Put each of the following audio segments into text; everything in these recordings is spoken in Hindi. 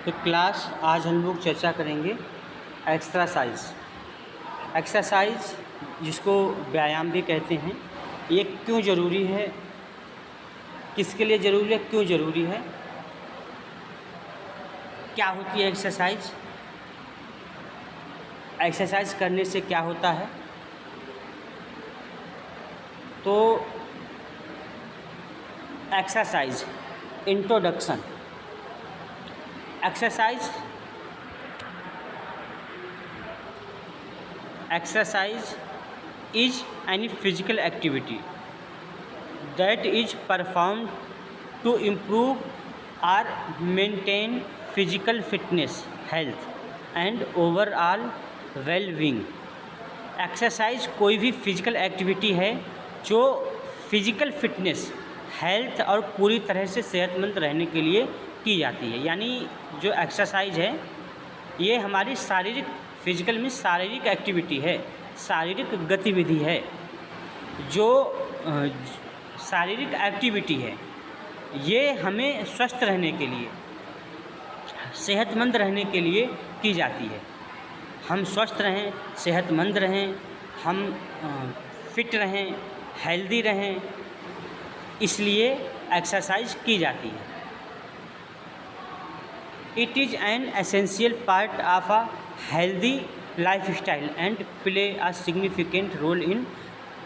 तो क्लास आज हम लोग चर्चा करेंगे एक्सरसाइज। एक्सरसाइज जिसको व्यायाम भी कहते हैं, ये क्यों ज़रूरी है, किसके लिए ज़रूरी है, क्यों ज़रूरी है, क्या होती है एक्सरसाइज, एक्सरसाइज करने से क्या होता है। तो exercise introduction. Exercise is any physical activity that is performed to improve or maintain physical fitness, health and overall well-being। Exercise कोई भी फिजिकल एक्टिविटी है जो फिजिकल फिटनेस, हेल्थ और पूरी तरह से सेहतमंद रहने के लिए की जाती है। यानी जो एक्सरसाइज है ये हमारी शारीरिक, फिजिकल में शारीरिक एक्टिविटी है, शारीरिक गतिविधि है। जो शारीरिक एक्टिविटी है ये हमें स्वस्थ रहने के लिए, सेहतमंद रहने के लिए की जाती है। हम स्वस्थ रहें, सेहतमंद रहें, हम फिट रहें, हेल्दी रहें, इसलिए एक्सरसाइज की जाती है। It is an essential part of a healthy lifestyle and play a significant role in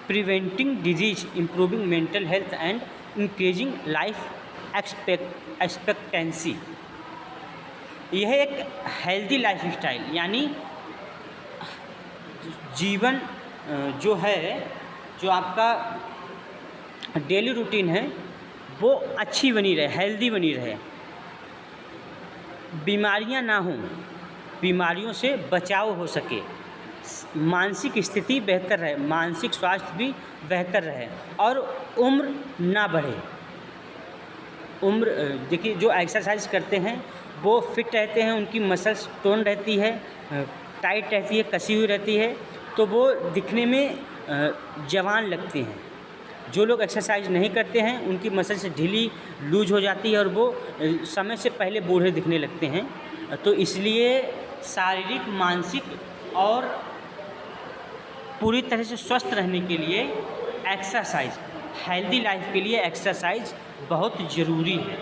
preventing disease, improving mental health and increasing life expectancy. यह एक हेल्दी लाइफस्टाइल यानी जीवन जो है, जो आपका डेली रूटीन है वो अच्छी बनी रहे, हेल्दी बनी रहे, बीमारियां ना हों, बीमारियों से बचाव हो सके, मानसिक स्थिति बेहतर रहे, मानसिक स्वास्थ्य भी बेहतर रहे और उम्र ना बढ़े। उम्र देखिए, जो एक्सरसाइज करते हैं वो फिट रहते हैं, उनकी मसल्स टोन रहती है, टाइट रहती है, कसी हुई रहती है, तो वो दिखने में जवान लगते हैं। जो लोग एक्सरसाइज नहीं करते हैं उनकी मसल्स ढीली, लूज हो जाती है और वो समय से पहले बूढ़े दिखने लगते हैं। तो इसलिए शारीरिक, मानसिक और पूरी तरह से स्वस्थ रहने के लिए एक्सरसाइज, हेल्दी लाइफ के लिए एक्सरसाइज बहुत ज़रूरी है,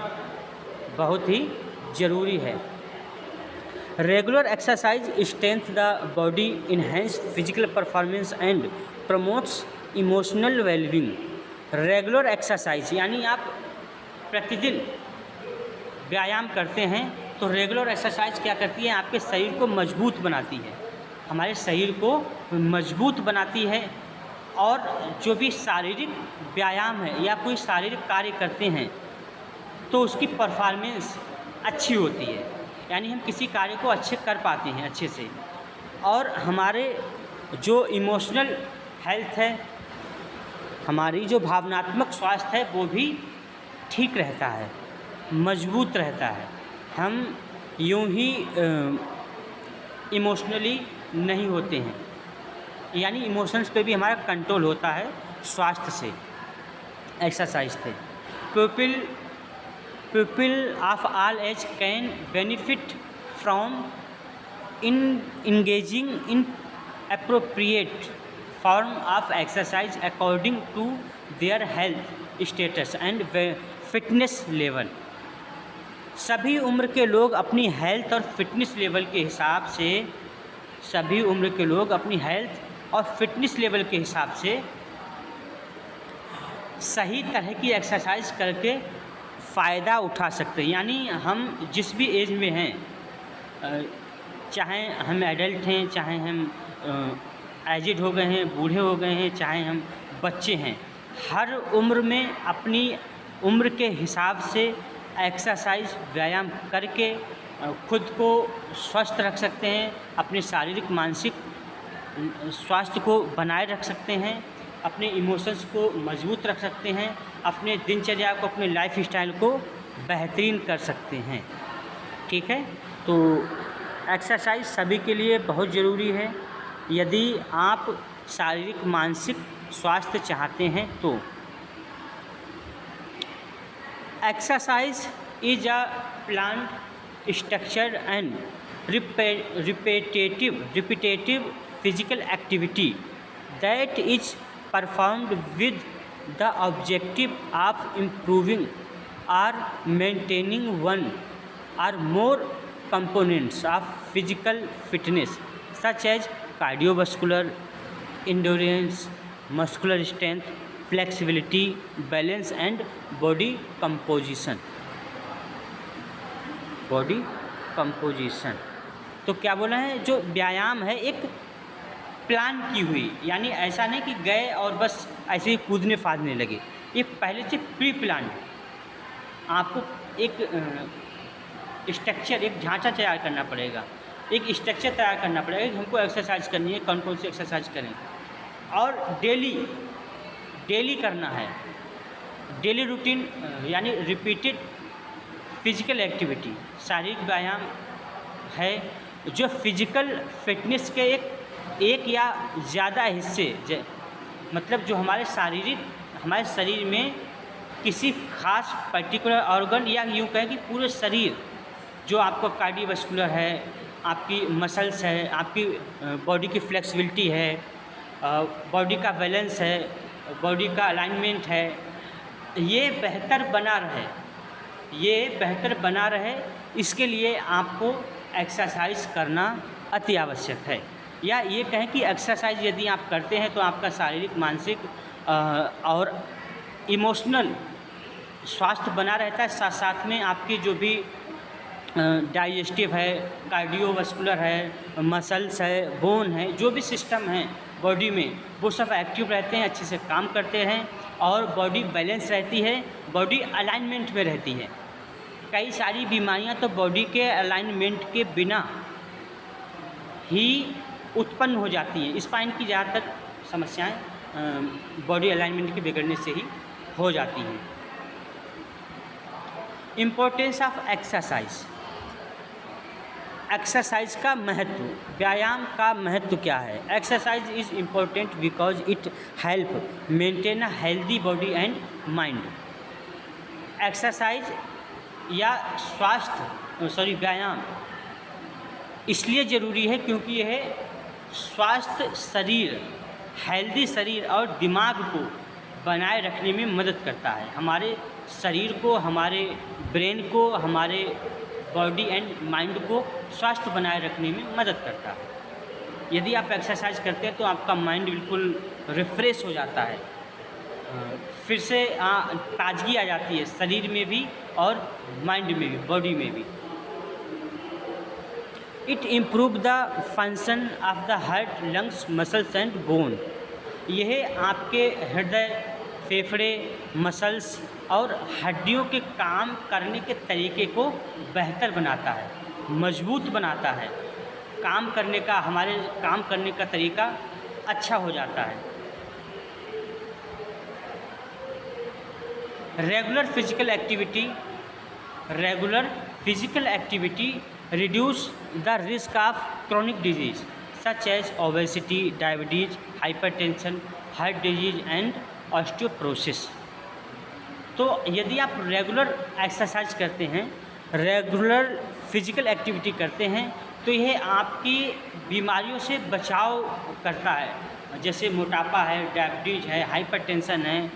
बहुत ही ज़रूरी है। Regular exercise strength the body, enhance physical performance and promotes emotional wellbeing. Regular exercise यानी आप प्रतिदिन व्यायाम करते हैं तो रेगुलर एक्सरसाइज क्या करती है, आपके शरीर को मजबूत बनाती है, हमारे शरीर को मजबूत बनाती है। और जो भी शारीरिक व्यायाम है या कोई शारीरिक कार्य करते हैं तो उसकी परफॉर्मेंस अच्छी होती है, यानी हम किसी कार्य को अच्छे कर पाते हैं अच्छे से। और हमारे जो इमोशनल हेल्थ है, हमारी जो भावनात्मक स्वास्थ्य है वो भी ठीक रहता है, मजबूत रहता है। हम यूं ही इमोशनली नहीं होते हैं, यानी इमोशंस पे भी हमारा कंट्रोल होता है स्वास्थ्य से, एक्सरसाइज से। People of all age can benefit from engaging in appropriate form of exercise according to their health status and fitness level। सभी उम्र के लोग अपनी हेल्थ और फिटनेस लेवल के हिसाब से, सभी उम्र के लोग अपनी हेल्थ और फिटनेस लेवल के हिसाब से सही तरह की एक्सरसाइज करके फ़ायदा उठा सकते हैं। यानी हम जिस भी एज में हैं, चाहे हम एडल्ट हैं, चाहे हम एजिड हो गए हैं, बूढ़े हो गए हैं, चाहे हम बच्चे हैं, हर उम्र में अपनी उम्र के हिसाब से एक्सरसाइज, व्यायाम करके खुद को स्वस्थ रख सकते हैं, अपने शारीरिक, मानसिक स्वास्थ्य को बनाए रख सकते हैं, अपने इमोशंस को मजबूत रख सकते हैं, अपने दिनचर्या को, अपने लाइफ स्टाइल को बेहतरीन कर सकते हैं। ठीक है, तो एक्सरसाइज सभी के लिए बहुत ज़रूरी है यदि आप शारीरिक, मानसिक स्वास्थ्य चाहते हैं तो। Exercise is a planned structured and repetitive physical activity that is performed with the objective of improving or maintaining one or more components of physical fitness such as cardiovascular endurance, muscular strength, flexibility, balance and body composition। Body composition तो क्या बोला है, जो व्यायाम है एक प्लान की हुई, यानी ऐसा नहीं कि गए और बस ऐसे ही कूदने फादने लगे, ये पहले से प्री प्लान। आपको एक स्ट्रक्चर, एक ढांचा तैयार करना पड़ेगा, एक स्ट्रक्चर तैयार करना पड़ेगा कि हमको एक्सरसाइज करनी है, कौन कौन सी एक्सरसाइज करें, और डेली करना है। डेली रूटीन यानी रिपीटेड फिजिकल एक्टिविटी, शारीरिक व्यायाम है जो फिजिकल फिटनेस के एक या ज़्यादा हिस्से मतलब जो हमारे शरीर में किसी खास पर्टिकुलर ऑर्गन या यूँ कहें कि पूरे शरीर, जो आपको कार्डियोवैस्कुलर है, आपकी मसल्स है, आपकी बॉडी की फ्लेक्सिबिलिटी है, बॉडी का बैलेंस है, बॉडी का अलाइनमेंट है, ये बेहतर बना रहे, इसके लिए आपको एक्सरसाइज करना अति आवश्यक है। या ये कहें कि एक्सरसाइज यदि आप करते हैं तो आपका शारीरिक, मानसिक और इमोशनल स्वास्थ्य बना रहता है, साथ साथ में आपकी जो भी डाइजेस्टिव है, कार्डियोवैस्कुलर है, मसल्स है, बोन है, जो भी सिस्टम है बॉडी में, वो सब एक्टिव रहते हैं, अच्छे से काम करते हैं और बॉडी बैलेंस रहती है, बॉडी अलाइनमेंट में रहती है। कई सारी बीमारियां तो बॉडी के अलाइनमेंट के बिना ही उत्पन्न हो जाती हैं। स्पाइन की ज़्यादातर समस्याएं बॉडी अलाइनमेंट के बिगड़ने से ही हो जाती हैं। इम्पोर्टेंस ऑफ एक्सरसाइज का महत्व, व्यायाम का महत्व क्या है? Exercise is important because it help maintain a healthy body and mind. Exercise या व्यायाम इसलिए ज़रूरी है क्योंकि यह स्वास्थ्य शरीर, हेल्दी शरीर और दिमाग को बनाए रखने में मदद करता है। हमारे शरीर को, हमारे ब्रेन को, हमारे बॉडी एंड माइंड को स्वस्थ बनाए रखने में मदद करता है। यदि आप एक्सरसाइज करते हैं तो आपका माइंड बिल्कुल रिफ़्रेश हो जाता है, फिर से ताजगी आ जाती है शरीर में भी और माइंड में भी, बॉडी में भी। It improve the function of the heart, lungs, muscles and bone. यह आपके हृदय, फेफड़े, मसल्स और हड्डियों के काम करने के तरीके को बेहतर बनाता है, मजबूत बनाता है। हमारे काम करने का तरीका अच्छा हो जाता है। Regular physical activity reduce the risk of chronic disease such as obesity, diabetes, hypertension, heart disease and osteoporosis। तो यदि आप रेगुलर एक्सरसाइज करते हैं, रेगुलर फिजिकल एक्टिविटी करते हैं, तो यह आपकी बीमारियों से बचाव करता है। जैसे मोटापा है, डायबिटीज़ है, हाइपरटेंशन है,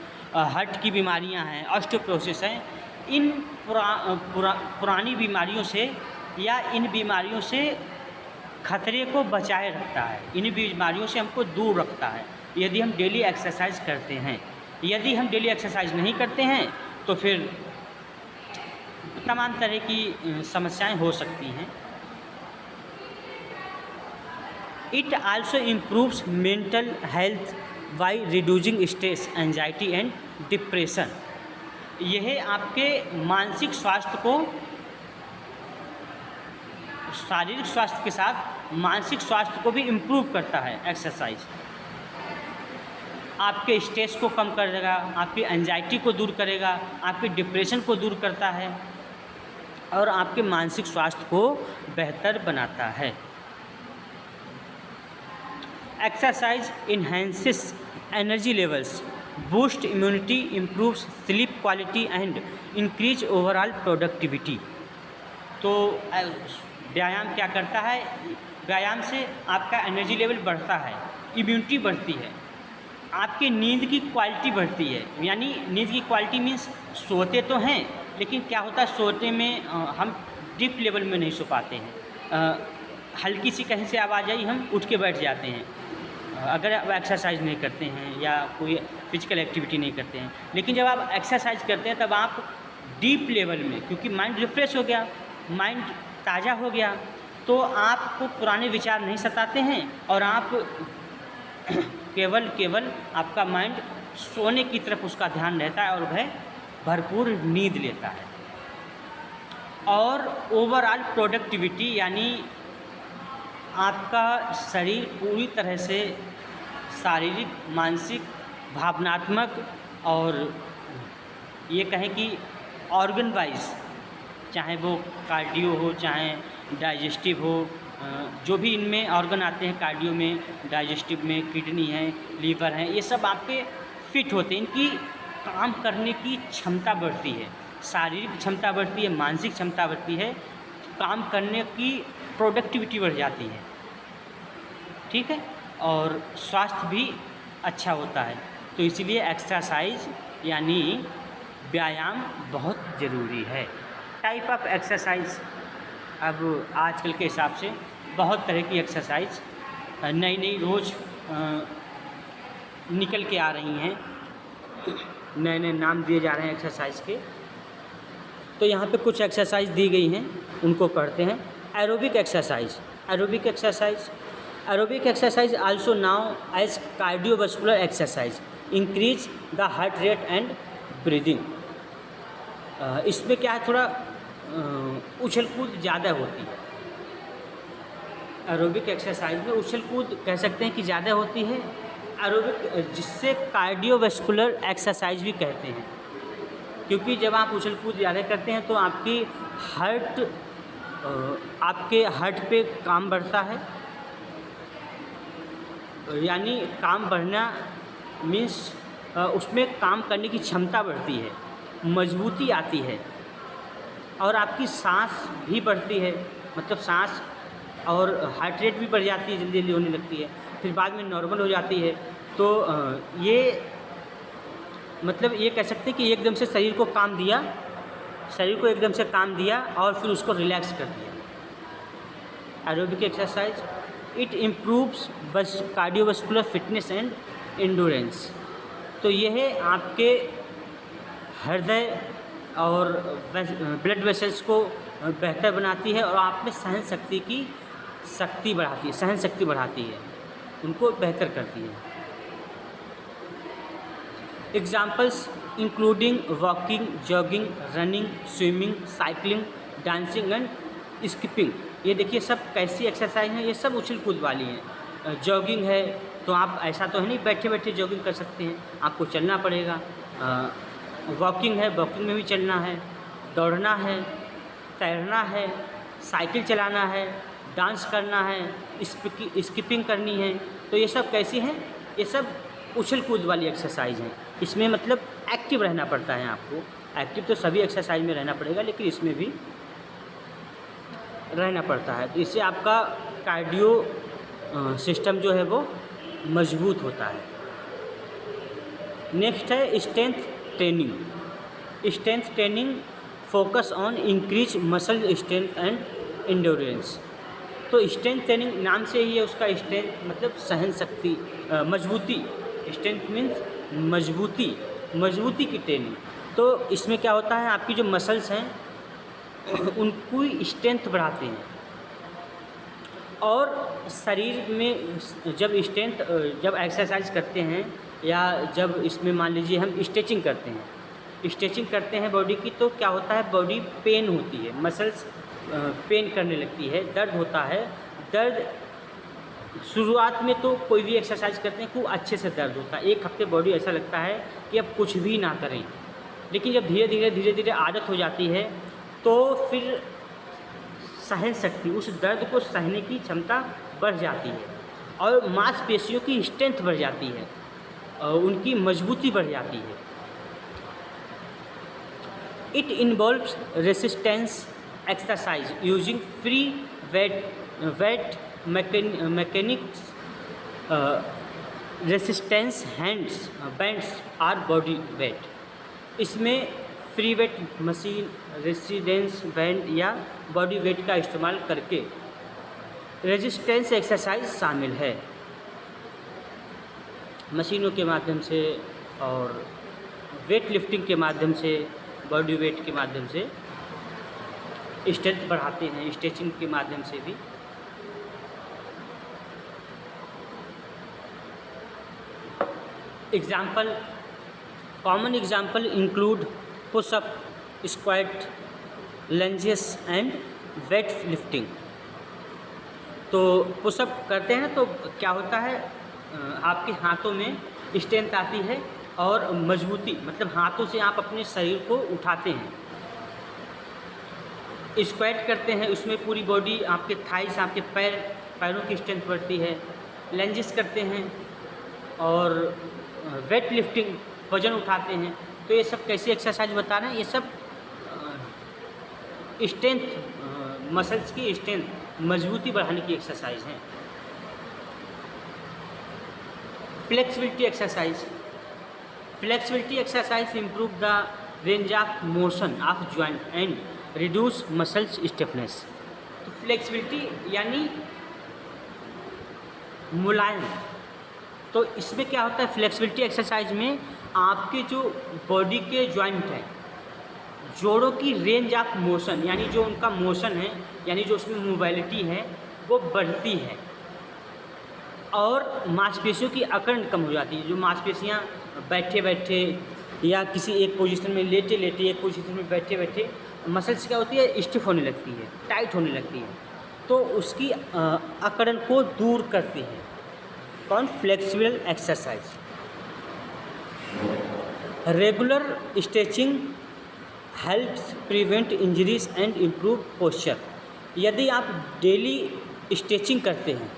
हार्ट की बीमारियां हैं, ऑस्टियोपोरोसिस है। इन पुरानी बीमारियों से या इन बीमारियों से खतरे को बचाए रखता है, इन बीमारियों से हमको दूर रखता है यदि हम डेली एक्सरसाइज करते हैं। यदि हम डेली एक्सरसाइज नहीं करते हैं तो फिर तमाम तरह की समस्याएं हो सकती हैं। It also improves mental health by reducing stress, anxiety and depression. यह आपके मानसिक स्वास्थ्य को, शारीरिक स्वास्थ्य के साथ मानसिक स्वास्थ्य को भी इम्प्रूव करता है। एक्सरसाइज आपके स्ट्रेस को कम कर देगा, आपकी एंजाइटी को दूर करेगा, आपके डिप्रेशन को दूर करता है और आपके मानसिक स्वास्थ्य को बेहतर बनाता है। Exercise enhances energy levels, boost immunity, improves sleep quality and increase overall productivity. तो व्यायाम क्या करता है, व्यायाम से आपका एनर्जी लेवल बढ़ता है, इम्यूनिटी बढ़ती है, आपकी नींद की क्वालिटी बढ़ती है। यानी नींद की क्वालिटी मीन्स सोते तो हैं, लेकिन क्या होता है सोते में हम डीप लेवल में नहीं सो पाते हैं। हल्की सी कहीं से आवाज़ आई हम उठ के बैठ जाते हैं, अगर आप एक्सरसाइज नहीं करते हैं या कोई फिजिकल एक्टिविटी नहीं करते हैं। लेकिन जब आप एक्सरसाइज करते हैं तब आप डीप लेवल में, क्योंकि माइंड रिफ्रेश हो गया, माइंड ताज़ा हो गया, तो आपको पुराने विचार नहीं सताते हैं और आप केवल आपका माइंड सोने की तरफ उसका ध्यान रहता है और वह भरपूर नींद लेता है। और ओवरऑल प्रोडक्टिविटी यानी आपका शरीर पूरी तरह से शारीरिक, मानसिक, भावनात्मक और ये कहें कि ऑर्गन वाइज, चाहे वो कार्डियो हो चाहे डाइजेस्टिव हो, जो भी इनमें ऑर्गन आते हैं कार्डियो में, डाइजेस्टिव में, किडनी है, लीवर है, ये सब आपके फिट होते हैं। इनकी काम करने की क्षमता बढ़ती है, शारीरिक क्षमता बढ़ती है, मानसिक क्षमता बढ़ती है, काम करने की प्रोडक्टिविटी बढ़ जाती है, ठीक है, और स्वास्थ्य भी अच्छा होता है। तो इसीलिए एक्सरसाइज यानी व्यायाम बहुत ज़रूरी है। टाइप ऑफ एक्सरसाइज, अब आजकल के हिसाब से बहुत तरह की एक्सरसाइज नई नई रोज़ निकल के आ रही हैं, नए नए नाम दिए जा रहे हैं एक्सरसाइज के। तो यहाँ पे कुछ एक्सरसाइज दी गई हैं, उनको पढ़ते हैं। Aerobic exercise, aerobic exercise, aerobic exercise also now as cardiovascular exercise increase the heart rate and breathing. इसमें क्या है, थोड़ा उछल कूद ज़्यादा होती है। एरोबिक एक्सरसाइज में उछल कूद कह सकते हैं कि ज़्यादा होती है। एरोबिक जिससे कार्डियोवास्कुलर एक्सरसाइज भी कहते हैं, क्योंकि जब आप उछल कूद ज़्यादा करते हैं तो आपके हार्ट पे काम बढ़ता है। यानी काम बढ़ना मीन्स उसमें काम करने की क्षमता बढ़ती है, मजबूती आती है और आपकी सांस भी बढ़ती है, मतलब सांस और हार्ट रेट भी बढ़ जाती है, जल्दी जल्दी होने लगती है, फिर बाद में नॉर्मल हो जाती है। तो ये मतलब ये कह सकते हैं कि एकदम से शरीर को एकदम से काम दिया और फिर उसको रिलैक्स कर दिया। एरोबिक एक्सरसाइज इट इम्प्रूव्स बस कार्डियोवास्कुलर फिटनेस एंड एंडोरेंस। तो यह है आपके हृदय और ब्लड वेसल्स को बेहतर बनाती है और आप में सहन शक्ति बढ़ाती है, उनको बेहतर करती है। Examples including walking, jogging, running, swimming, cycling, dancing and skipping. ये देखिए सब कैसी एक्सरसाइज हैं, ये सब उछल कूद वाली हैं। जॉगिंग है तो आप ऐसा तो है नहीं बैठे बैठे जॉगिंग कर सकते हैं, आपको चलना पड़ेगा। वॉकिंग है, वॉकिंग में भी चलना है, दौड़ना है, तैरना है, साइकिल चलाना है, डांस करना है, स्किपिंग करनी है। तो ये सब कैसी हैं, ये सब उछल कूद वाली एक्सरसाइज हैं। इसमें मतलब एक्टिव रहना पड़ता है आपको। एक्टिव तो सभी एक्सरसाइज में रहना पड़ेगा, लेकिन इसमें भी रहना पड़ता है। तो इससे आपका कार्डियो सिस्टम जो है वो मजबूत होता है। नेक्स्ट है strength training. Strength training focus on increase muscle strength and endurance. तो स्ट्रेंथ ट्रेनिंग नाम से ही है उसका, स्ट्रेंथ मतलब सहन शक्ति, मजबूती। स्ट्रेंथ मीन्स मजबूती की ट्रेनिंग। तो इसमें क्या होता है, आपकी जो मसल्स हैं उनको स्ट्रेंथ बढ़ाते हैं और शरीर में जब एक्सरसाइज करते हैं या जब इसमें मान लीजिए हम स्ट्रेचिंग करते हैं बॉडी की, तो क्या होता है, बॉडी पेन होती है, मसल्स पेन करने लगती है, दर्द होता है। दर्द शुरुआत में तो कोई भी एक्सरसाइज करते हैं खूब अच्छे से दर्द होता है, एक हफ्ते बॉडी ऐसा लगता है कि अब कुछ भी ना करें। लेकिन जब धीरे धीरे आदत हो जाती है तो फिर सहन शक्ति, उस दर्द को सहने की क्षमता बढ़ जाती है और मांसपेशियों की स्ट्रेंथ बढ़ जाती है और उनकी मजबूती बढ़ जाती है। It involves resistance exercise using free weight mechanics, resistance hands bands और body weight। इसमें free weight machine, resistance band या बॉडी वेट का इस्तेमाल करके रेजिस्टेंस एक्सरसाइज शामिल है। मशीनों के माध्यम से और वेट लिफ्टिंग के माध्यम से, बॉडी वेट के माध्यम से स्ट्रेंथ बढ़ाते हैं, स्ट्रेचिंग के माध्यम से भी। Example, common example include pushup, squat, lunges and weight lifting. तो पुशअप करते हैं तो क्या होता है, आपके हाथों में स्ट्रेंथ आती है और मजबूती, मतलब हाथों से आप अपने शरीर को उठाते हैं। स्क्वाट करते हैं, उसमें पूरी बॉडी, आपके थाइस, आपके पैरों की स्ट्रेंथ बढ़ती है। लंजेस करते हैं और वेट लिफ्टिंग, वज़न उठाते हैं। तो ये सब कैसी एक्सरसाइज बता रहे हैं, ये सब स्ट्रेंथ, मसल्स की स्ट्रेंथ, मजबूती बढ़ाने की एक्सरसाइज हैं। Flexibility exercise, flexibility exercise improve the range of motion of joint and reduce muscles stiffness. तो फ्लेक्सिबिलिटी यानी मुलायम। तो इसमें क्या होता है, फ्लेक्सिबिलिटी एक्सरसाइज में आपके जो बॉडी के जॉइंट हैं, जोड़ों की रेंज ऑफ मोशन, यानी जो उनका मोशन है, यानी जो उसमें मोबाइलिटी है, वो बढ़ती है और मांसपेशियों की अकड़ कम हो जाती है। जो मांसपेशियाँ बैठे बैठे या किसी एक पोजीशन में लेटे लेटे, एक पोजीशन में बैठे बैठे मसल्स क्या होती है, स्टिफ होने लगती है, टाइट होने लगती है। तो उसकी अकड़न को दूर करती है। कौन? Flexible exercise. Regular stretching helps prevent injuries and improve posture. यदि आप डेली स्ट्रेचिंग करते हैं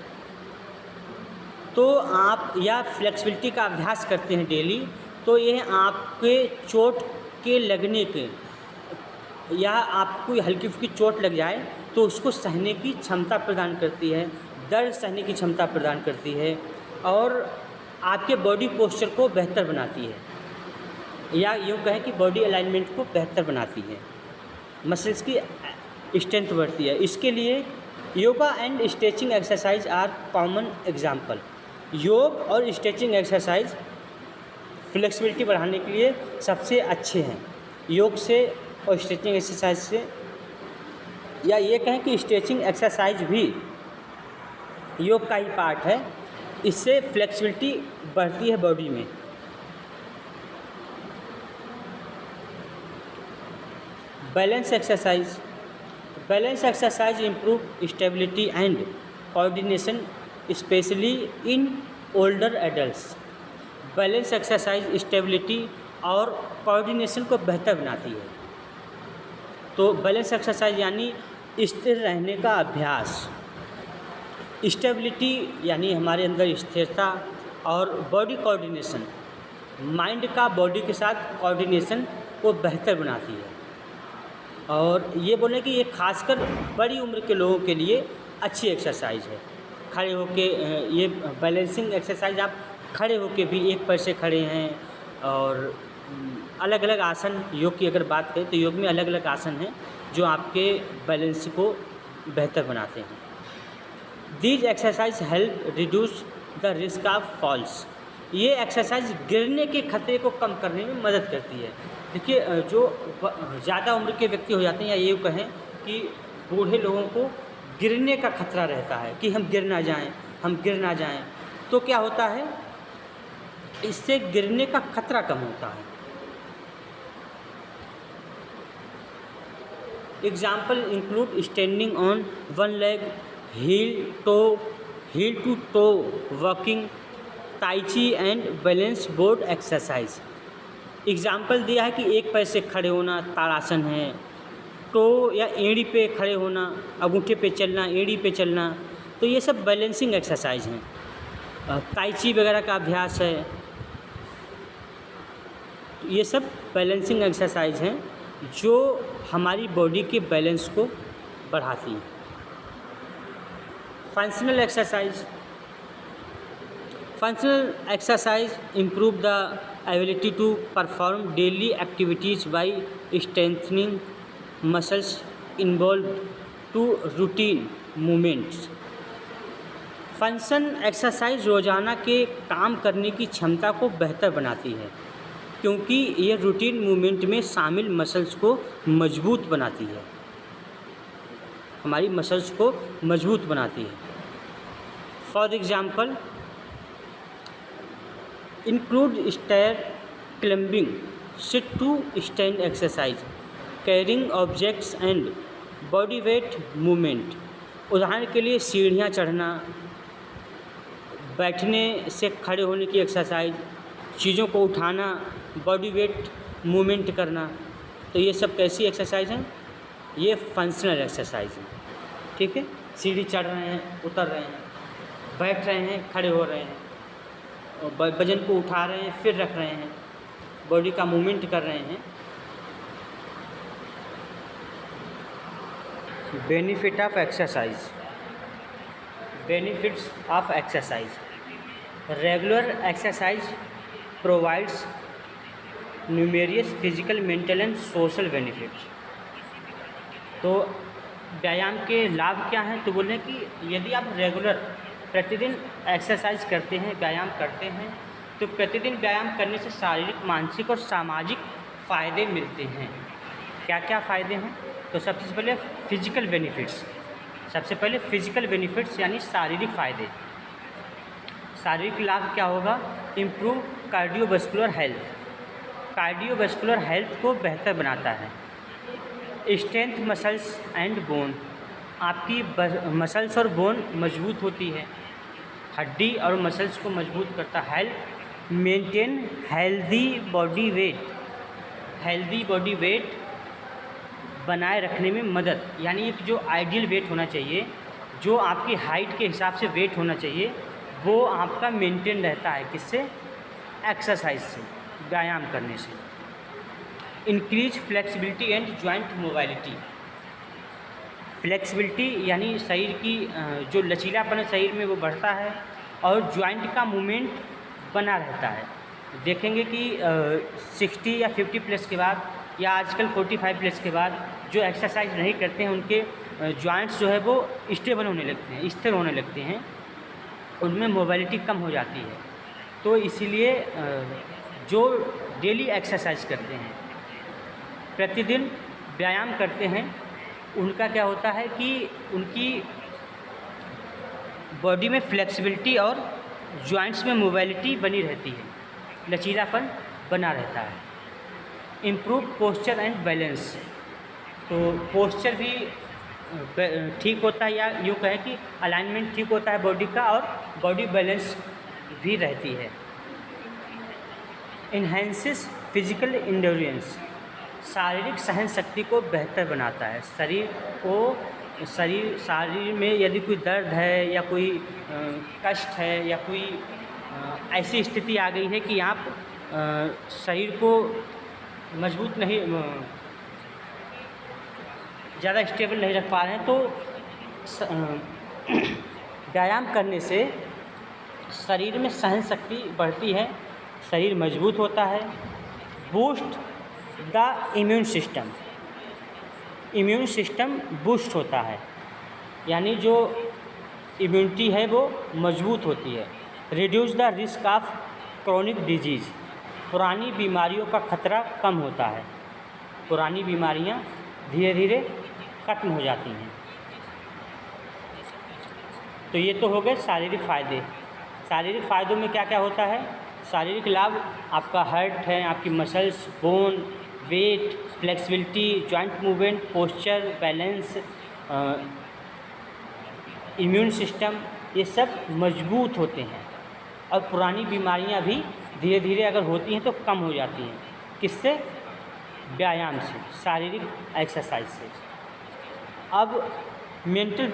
तो आप, या फ्लेक्सिबिलिटी का अभ्यास करते हैं डेली, तो यह आपके चोट के लगने के, या आपको हल्की फुल्की चोट लग जाए तो उसको सहने की क्षमता प्रदान करती है, दर्द सहने की क्षमता प्रदान करती है और आपके बॉडी पोस्चर को बेहतर बनाती है, या यूँ कहें कि बॉडी अलाइनमेंट को बेहतर बनाती है, मसल्स की स्ट्रेंथ बढ़ती है। इसके लिए yoga and stretching exercise are common example. योग और स्ट्रेचिंग एक्सरसाइज फ्लेक्सिबिलिटी बढ़ाने के लिए सबसे अच्छे हैं। योग से और स्ट्रेचिंग एक्सरसाइज से, या ये कहें कि स्ट्रेचिंग एक्सरसाइज भी योग का ही पार्ट है, इससे फ्लेक्सिबिलिटी बढ़ती है बॉडी में। Balance exercise, balance exercise improve stability and coordination specially in older adults. Balance exercise stability और कोऑर्डिनेशन को बेहतर बनाती है। तो बैलेंस एक्सरसाइज यानी स्थिर रहने का अभ्यास, स्टेबिलिटी यानी हमारे अंदर स्थिरता, और बॉडी कोऑर्डिनेशन, माइंड का बॉडी के साथ कोऑर्डिनेशन को बेहतर बनाती है। और ये बोलें कि ये खासकर बड़ी उम्र के लोगों के लिए अच्छी एक्सरसाइज है। खड़े होके ये बैलेंसिंग एक्सरसाइज, आप खड़े होके भी, एक पैर से खड़े हैं, और अलग अलग आसन, योग की अगर बात करें तो योग में अलग अलग आसन हैं जो आपके बैलेंस को बेहतर बनाते हैं। These exercise help reduce the risk of falls. ये एक्सरसाइज गिरने के खतरे को कम करने में मदद करती है। देखिए, जो ज़्यादा उम्र के व्यक्ति हो जाते हैं, या ये कहें कि बूढ़े लोगों को गिरने का खतरा रहता है कि हम गिर ना जाएं, हम गिर ना जाएं, तो क्या होता है, इससे गिरने का खतरा कम होता है। Example include standing on one leg, heel to toe walking, tai chi and balance board exercise. Example दिया है कि एक पैर से खड़े होना, ताड़ासन है, टो या एड़ी पे खड़े होना, अंगूठे पे चलना, एड़ी पे चलना, तो ये सब बैलेंसिंग एक्सरसाइज हैं। ताई ची वगैरह का अभ्यास है, ये सब बैलेंसिंग एक्सरसाइज हैं। जो हमारी बॉडी के बैलेंस को बढ़ाती हैं। Functional exercise improve the ability to perform daily activities by strengthening muscles involved to routine movements। Function exercise रोज़ाना के काम करने की क्षमता को बेहतर बनाती है, क्योंकि ये रूटीन मूवमेंट में शामिल मसल्स को मजबूत बनाती है, हमारी मसल्स को मजबूत बनाती है। For example, include stair climbing, sit to stand exercise, carrying objects and body weight movement. उदाहरण के लिए सीढ़ियाँ चढ़ना, बैठने से खड़े होने की एक्सरसाइज, चीज़ों को उठाना, बॉडी वेट मूवमेंट करना। तो ये सब कैसी एक्सरसाइज हैं? ये फंक्शनल एक्सरसाइज हैं। ठीक है, सीढ़ी चढ़ रहे हैं, उतर रहे हैं, बैठ रहे हैं, खड़े हो रहे हैं, और वजन को उठा रहे हैं, फिर रख रहे हैं, बॉडी का मूवमेंट कर रहे हैं। Benefit of exercise. Benefits of exercise. Regular exercise provides numerous physical, mental and social benefits. तो व्यायाम के लाभ क्या हैं? तो बोलें कि यदि आप रेगुलर प्रतिदिन एक्सरसाइज करते हैं, व्यायाम करते हैं, तो प्रतिदिन व्यायाम करने से शारीरिक, मानसिक और सामाजिक फ़ायदे मिलते हैं। क्या क्या फ़ायदे हैं? तो सबसे पहले फिजिकल बेनिफिट्स। सबसे पहले फिजिकल बेनिफिट्स यानी शारीरिक फ़ायदे। शारीरिक लाभ क्या होगा? Improve cardiovascular health. Cardiovascular health को बेहतर बनाता है। Strength muscles and bone. आपकी मसल्स और बोन मजबूत होती है, हड्डी और मसल्स को मजबूत करता है। Health maintain healthy body weight. Healthy body weight बनाए रखने में मदद, यानी एक जो आइडियल वेट होना चाहिए, जो आपकी हाइट के हिसाब से वेट होना चाहिए, वो आपका मेंटेन रहता है। किससे? एक्सरसाइज से, व्यायाम करने से। Increase flexibility and joint mobility. Flexibility यानी शरीर की जो लचीलापन है शरीर में वो बढ़ता है, और जॉइंट का मूवमेंट बना रहता है। देखेंगे कि 60 या 50 प्लस के बाद, या आजकल 45 प्लस के बाद जो एक्सरसाइज नहीं करते हैं, उनके जॉइंट्स जो है वो स्टेबल होने लगते हैं, स्थिर होने लगते हैं, उनमें मोबाइलिटी कम हो जाती है। तो इसीलिए जो डेली एक्सरसाइज करते हैं, प्रतिदिन व्यायाम करते हैं, उनका क्या होता है कि उनकी बॉडी में फ्लेक्सिबिलिटी और जॉइंट्स में मोबाइलिटी बनी रहती है, लचीलापन बना रहता है। Improve posture and balance. तो पोस्चर भी ठीक होता है, या यूँ कहें कि अलाइनमेंट ठीक होता है बॉडी का, और बॉडी बैलेंस भी रहती है। Enhances physical endurance. शारीरिक सहन शक्ति को बेहतर बनाता है। शरीर में यदि कोई दर्द है, या कोई कष्ट है, या कोई ऐसी स्थिति आ गई है कि आप शरीर को मजबूत नहीं, ज़्यादा स्टेबल नहीं रख पा रहे हैं, तो व्यायाम करने से शरीर में सहन शक्ति बढ़ती है, शरीर मजबूत होता है। Boost the immune system. Immune system boost होता है, यानी जो इम्यूनिटी है वो मजबूत होती है। Reduce the risk of chronic disease. पुरानी बीमारियों का खतरा कम होता है, पुरानी बीमारियां धीरे धीरे खत्म हो जाती हैं। तो ये तो हो गए शारीरिक फ़ायदे। शारीरिक फ़ायदों में क्या क्या होता है? शारीरिक लाभ आपका हार्ट है, आपकी muscles, bone, weight, flexibility, joint movement, posture, balance, immune system, ये सब मजबूत होते हैं। और पुरानी बीमारियां भी धीरे धीरे अगर होती हैं तो कम हो जाती हैं। किससे? व्यायाम से, शारीरिक एक्सरसाइज से। अब मेंटल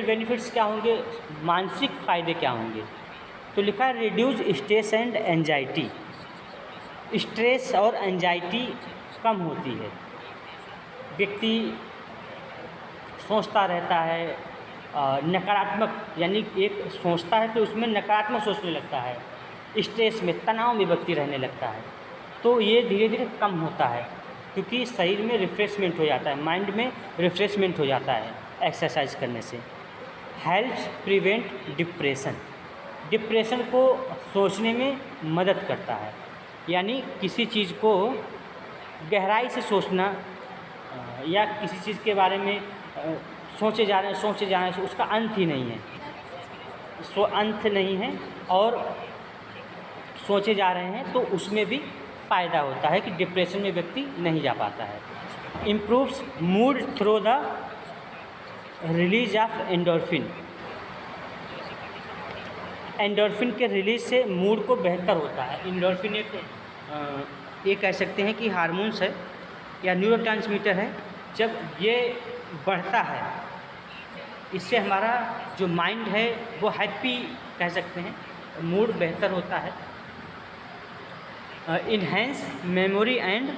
बेनिफिट्स क्या होंगे? मानसिक फ़ायदे क्या होंगे? तो लिखा है reduce stress and anxiety. Stress और एंजाइटी कम होती है। व्यक्ति सोचता रहता है नकारात्मक, यानी एक सोचता है तो उसमें नकारात्मक सोचने लगता है, स्ट्रेस में, तनाव में व्यक्ति रहने लगता है। तो ये धीरे धीरे कम होता है, क्योंकि शरीर में रिफ़्रेशमेंट हो जाता है, माइंड में रिफ़्रेशमेंट हो जाता है एक्सरसाइज करने से। हेल्प्स प्रिवेंट डिप्रेशन, डिप्रेशन को सोचने में मदद करता है, यानी किसी चीज़ को गहराई से सोचना या किसी चीज़ के बारे में सोचे जा रहे हैं, उसका अंत ही नहीं है, अंत नहीं है, और सोचे जा रहे हैं तो उसमें भी फ़ायदा होता है कि डिप्रेशन में व्यक्ति नहीं जा पाता है। Improves mood through the release of endorphin, endorphin के रिलीज से मूड को बेहतर होता है। एंडोर्फिन ये कह सकते हैं कि हार्मोन्स है या न्यूरोट्रांसमीटर है। जब ये बढ़ता है, इससे हमारा जो माइंड है वो हैप्पी कह सकते हैं, मूड बेहतर होता है। इन्हेंस मेमोरी एंड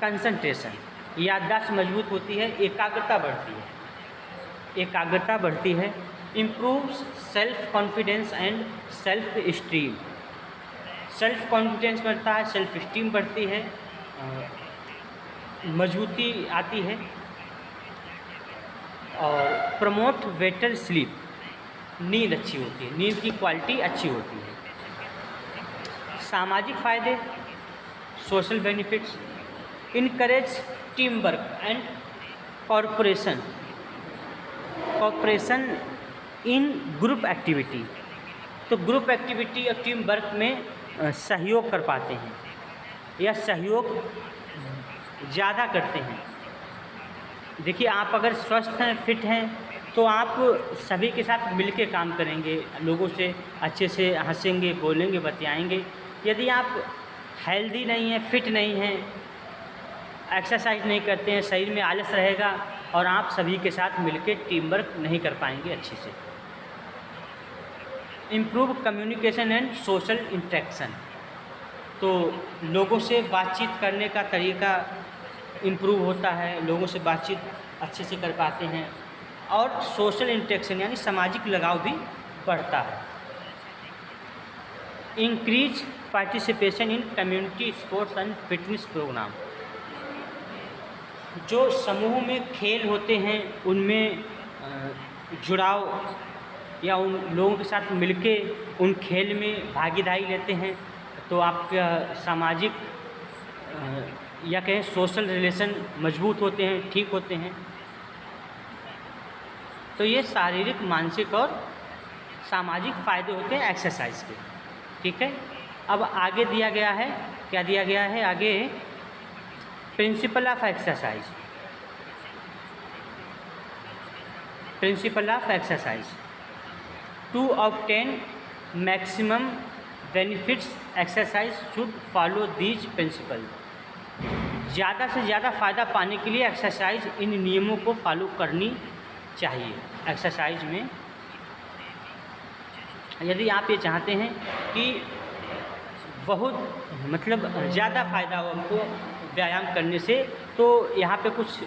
कंसंट्रेशन, याददाश्त मजबूत होती है, एकाग्रता बढ़ती है। Improves self confidence and self esteem, self confidence बढ़ता है, सेल्फ इस्टीम बढ़ती है, मजबूती आती है। और प्रमोट बेटर स्लीप, नींद अच्छी होती है, नींद की क्वालिटी अच्छी होती है। सामाजिक फ़ायदे, social benefits, encourage team work and corporation in group activity, तो ग्रुप एक्टिविटी और टीम वर्क में सहयोग कर पाते हैं या सहयोग ज़्यादा करते हैं। देखिए, आप अगर स्वस्थ हैं, फिट हैं, तो आप सभी के साथ मिल के काम करेंगे, लोगों से अच्छे से हंसेंगे, बोलेंगे, बतियाएंगे। यदि आप हेल्दी नहीं हैं, फिट नहीं हैं, एक्सरसाइज नहीं करते हैं, शरीर में आलस रहेगा और आप सभी के साथ मिलके टीम वर्क नहीं कर पाएंगे अच्छे से। Improve communication and social interaction, तो लोगों से बातचीत करने का तरीका इम्प्रूव होता है, लोगों से बातचीत अच्छे से कर पाते हैं, और सोशल इंटरेक्शन यानी सामाजिक लगाव भी बढ़ता है। Increase participation in community sports and fitness program, जो समूह में खेल होते हैं उनमें जुड़ाव या उन लोगों के साथ मिलके उन खेल में भागीदारी लेते हैं, तो आपका सामाजिक या कहें सोशल रिलेशन मजबूत होते हैं, ठीक होते हैं। तो ये शारीरिक, मानसिक और सामाजिक फ़ायदे होते हैं एक्सरसाइज के। ठीक है, अब आगे दिया गया है, क्या दिया गया है आगे? Principle of exercise, principle of exercise to obtain maximum benefits exercise should follow these principle, ज़्यादा से ज़्यादा फ़ायदा पाने के लिए एक्सरसाइज इन नियमों को फॉलो करनी चाहिए। एक्सरसाइज में यदि आप ये चाहते हैं कि बहुत मतलब ज़्यादा फ़ायदा हो हमको व्यायाम करने से, तो यहाँ पे कुछ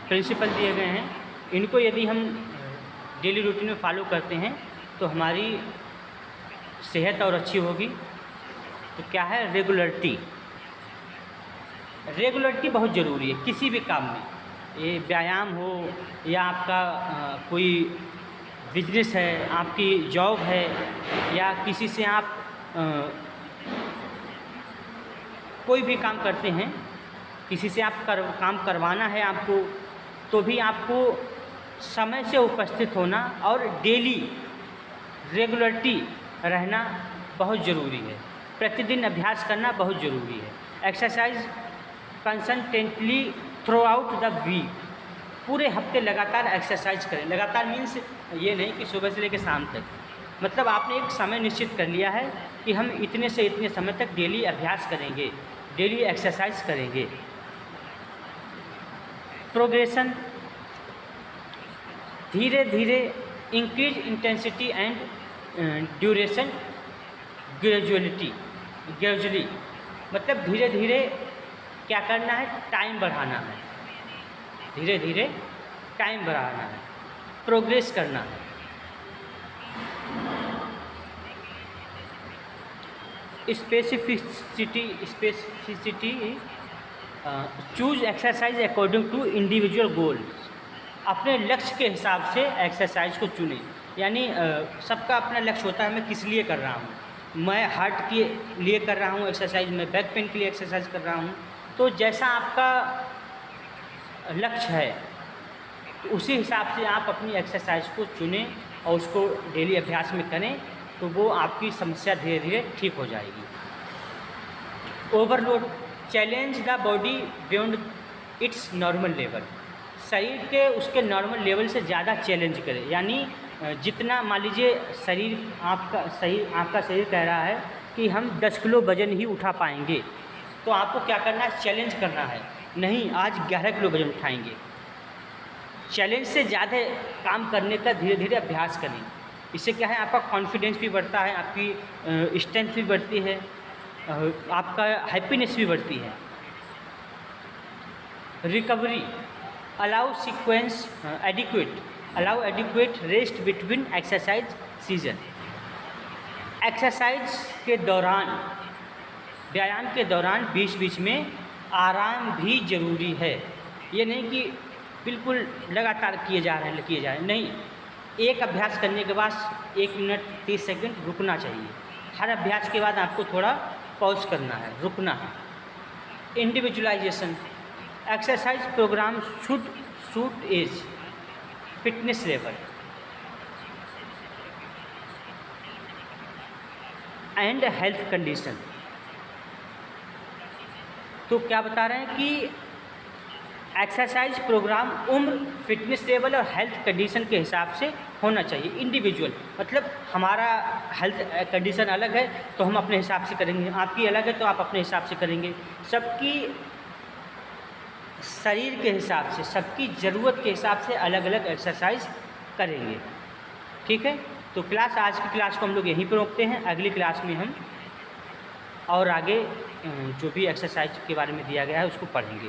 प्रिंसिपल दिए गए हैं, इनको यदि हम डेली रूटीन में फॉलो करते हैं तो हमारी सेहत और अच्छी होगी। तो क्या है? रेगुलरिटी, रेगुलरिटी बहुत ज़रूरी है किसी भी काम में, ये व्यायाम हो या आपका कोई बिजनेस है, आपकी जॉब है, या किसी से आप कोई भी काम करते हैं, किसी से आप काम करवाना है आपको, तो भी आपको समय से उपस्थित होना और डेली रेगुलरिटी रहना बहुत ज़रूरी है। प्रतिदिन अभ्यास करना बहुत ज़रूरी है। Exercise consistently throughout the week, पूरे हफ्ते लगातार एक्सरसाइज करें। लगातार मीन्स ये नहीं कि सुबह से लेकर शाम तक, मतलब आपने एक समय निश्चित कर लिया है कि हम इतने से इतने समय तक डेली अभ्यास करेंगे, डेली एक्सरसाइज करेंगे। प्रोग्रेशन, धीरे धीरे increase intensity and duration gradually, मतलब धीरे धीरे क्या करना है, टाइम बढ़ाना है, धीरे धीरे टाइम बढ़ाना है, प्रोग्रेस करना है। Specificity choose exercise according to individual goals. अपने लक्ष्य के हिसाब से एक्सरसाइज को चुनें। यानी सबका अपना लक्ष्य होता है, मैं किस लिए कर रहा हूँ, मैं हार्ट के लिए कर रहा हूँ एक्सरसाइज, मैं बैक पेन के लिए एक्सरसाइज कर रहा हूँ। तो जैसा आपका लक्ष्य है तो उसी हिसाब से आप अपनी एक्सरसाइज को चुनें और उसको डेली अभ्यास में करें, तो वो आपकी समस्या धीरे धीरे ठीक हो जाएगी। Overload challenge the body beyond it's normal level. शरीर के उसके नॉर्मल लेवल से ज़्यादा चैलेंज करें। यानी जितना, मान लीजिए आपका शरीर कह रहा है कि हम 10 किलो वज़न ही उठा पाएंगे, तो आपको क्या करना है, चैलेंज करना है, नहीं आज 11 किलो वज़न उठाएंगे। चैलेंज से ज़्यादा काम करने का धीरे धीरे अभ्यास करें। इससे क्या है, आपका कॉन्फिडेंस भी बढ़ता है, आपकी स्ट्रेंथ भी बढ़ती है, आपका हैप्पीनेस भी बढ़ती है। Recovery allow adequate rest between exercise season. Exercise के दौरान, व्यायाम के दौरान बीच बीच में आराम भी ज़रूरी है। ये नहीं कि बिल्कुल लगातार किए जा रहे हैं, नहीं। एक अभ्यास करने के बाद 1 मिनट 30 सेकंड रुकना चाहिए। हर अभ्यास के बाद आपको थोड़ा पॉज करना है, रुकना है। Individualization exercise program should suit age, fitness level and health condition. तो क्या बता रहे हैं कि एक्सरसाइज प्रोग्राम उम्र, फिटनेस लेवल और हेल्थ कंडीशन के हिसाब से होना चाहिए। इंडिविजुअल मतलब हमारा हेल्थ कंडीशन अलग है तो हम अपने हिसाब से करेंगे, आपकी अलग है तो आप अपने हिसाब से करेंगे। सबकी शरीर के हिसाब से, सबकी ज़रूरत के हिसाब से अलग अलग एक्सरसाइज करेंगे। ठीक है, तो आज की क्लास को हम लोग यहीं पर रोकते हैं। अगली क्लास में हम और आगे जो भी एक्सरसाइज के बारे में दिया गया है उसको पढ़ेंगे।